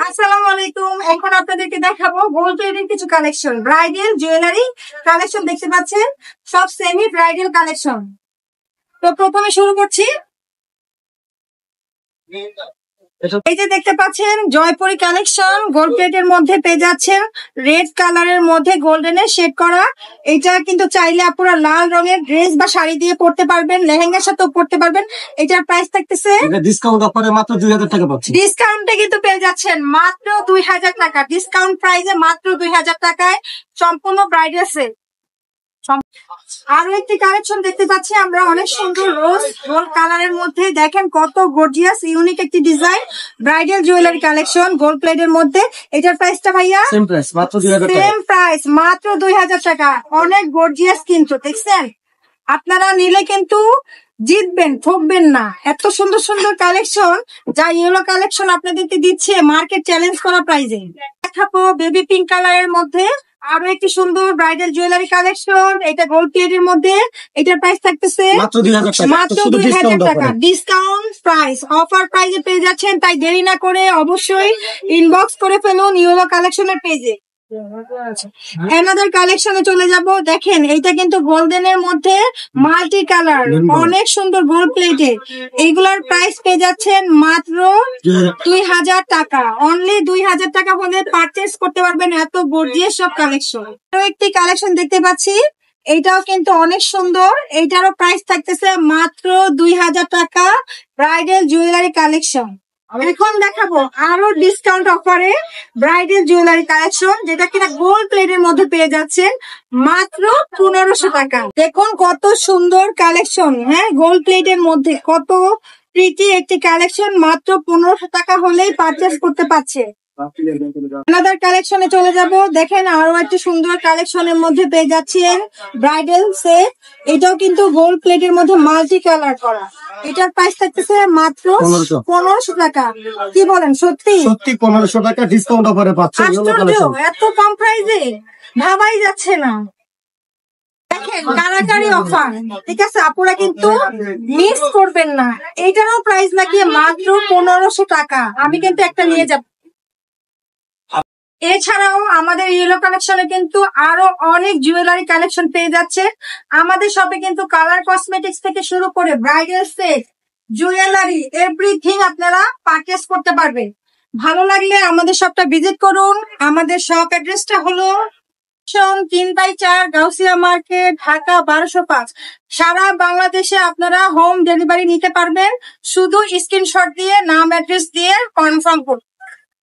আসসালামু আলাইকুম। এখন আপনাদেরকে দেখাবো গোল্ড এর কিছু কালেকশন, ব্রাইডাল জুয়েলারি কালেকশন দেখতে পাচ্ছেন, সব সেমি ব্রাইডাল কালেকশন। তো প্রথমে শুরু করছি। এই যে দেখতে পাচ্ছেন জয়পুরি কালেকশন, গোল্ড প্লেটের মধ্যে পেয়ে যাচ্ছেন রেড কালারের মধ্যে গোল্ডেনের শেড করা। এটা কিন্তু চাইলে আপনারা লাল রঙের ড্রেস বা শাড়ি দিয়ে পরতে পারবেন, লেহেঙ্গার সাথেও পরতে পারবেন। এটার প্রাইস থাকতেছে ডিসকাউন্ট অফারে মাত্র 2000 টাকা পাচ্ছি। ডিসকাউন্টে কিন্তু পেয়ে যাচ্ছেন মাত্র 2000 টাকা, ডিসকাউন্ট প্রাইসে মাত্র 2000 টাকায় সম্পূর্ণ ব্রাইডাল সেট। আরো একটি কালেকশন দেখতে পাচ্ছি আমরা, অনেক সুন্দর রোজ গোল্ড কালারের মধ্যে। দেখেন কত গর্জিয়াস ইউনিক একটি design, bridal jewellery collection gold প্লেটের মধ্যে। এটার প্রাইসটা ভাইয়া সেম প্রাইস মাত্র 2000 টাকা। সেম প্রাইস মাত্র 2000 টাকা। অনেক গর্জিয়াস কিন্তু, দেখছেন? আপনারা নিলে কিন্তু জিতবেন, ঠকবেন না। এত সুন্দর সুন্দর কালেকশন, যা ইয়েলো কালেকশন আপনাদেরকে দিচ্ছে মার্কেট চ্যালেঞ্জ করা প্রাইজে। দেখাবো বেবি পিঙ্ক কালারের মধ্যে আরো একটি সুন্দর ব্রাইডাল জুয়েলারি কালেকশন। এটা গোল্ড প্লেটের মধ্যে। এটার প্রাইস থাকতেছে মাত্র 2000 টাকা। মাত্র 2000 টাকা, ডিসকাউন্ট প্রাইস, অফার প্রাইজে পেয়ে যাচ্ছেন। তাই দেরি না করে অবশ্যই ইনবক্স করে ফেলুন ইয়েলো কালেকশনের পেজে। অ্যানাদার কালেকশনে চলে যাব। দেখেন এইটা কিন্তু গোল্ডেনের মধ্যে মাল্টি কালার, অনেক সুন্দর গোল্ড প্লেটে। এইগুলার প্রাইস পেয়ে যাচ্ছেন মাত্র 2000 টাকা। অনলি 2000 টাকা হলে পারচেস করতে পারবেন এত গর্জিয়াস সব কালেকশন। আরো একটি কালেকশন দেখতে পাচ্ছি, এইটাও কিন্তু অনেক সুন্দর। এইটারও প্রাইস থাকতেছে মাত্র 2000 টাকা, ব্রাইডাল জুয়েলারি কালেকশন। এখন দেখাবো আরো ডিসকাউন্ট অফারে ব্রাইডাল জুয়েলারি কালেকশন, যেটা কিনা গোল্ড প্লেটের মধ্যে পেয়ে যাচ্ছেন মাত্র 1500 টাকা। দেখুন কত সুন্দর কালেকশন, হ্যাঁ গোল্ড প্লেটের মধ্যে কত প্রিটি একটি কালেকশন, মাত্র 1500 টাকা হলেই পারচেস করতে পারছে। আনাদার কালেকশনে চলে যাব। দেখেন আরো একটি সুন্দর কালেকশনের মধ্যে পেয়ে যাচ্ছেন ব্রাইডাল সেট। এটাও কিন্তু গোল্ড প্লেটের মধ্যে মাল্টি কালার করা। এটার প্রাইস থাকতেছে মাত্র 1500 টাকা। কি বলেন, সত্যি সত্যি 1500 টাকা ডিসকাউন্ট অফারে পাচ্ছেন ইয়েলো আশ্চর্য, কালেকশন। এত কম প্রাইসে ভাবাই যাচ্ছে না। দেখেন কারাকারি অফার, ঠিক আছে, আপনারা কিন্তু মিস করবেন না। এইটারও প্রাইস নাকি মাত্র 1500 টাকা। আমি কিন্তু একটা নিয়ে যাব। এছাড়াও আমাদের ইয়েলো কালেকশনে কিন্তু আরো অনেক জুয়েলারি কালেকশন পেয়ে যাচ্ছে। আমাদের শপে কিন্তু কালার কসমেটিক্স থেকে শুরু করে ব্রাইডাল সেট, জুয়েলারি, এভরিথিং আপনারা পারচেস করতে পারবেন। ভালো লাগলে আমাদের শপটা ভিজিট করুন। আমাদের শপ অ্যাড্রেসটা হলো 3/4 গাউসিয়া মার্কেট, ঢাকা 1205। সারা বাংলাদেশে আপনারা হোম ডেলিভারি নিতে পারবেন। শুধু স্ক্রিনশট দিয়ে নাম অ্যাড্রেস দিয়ে কনফার্ম করুন।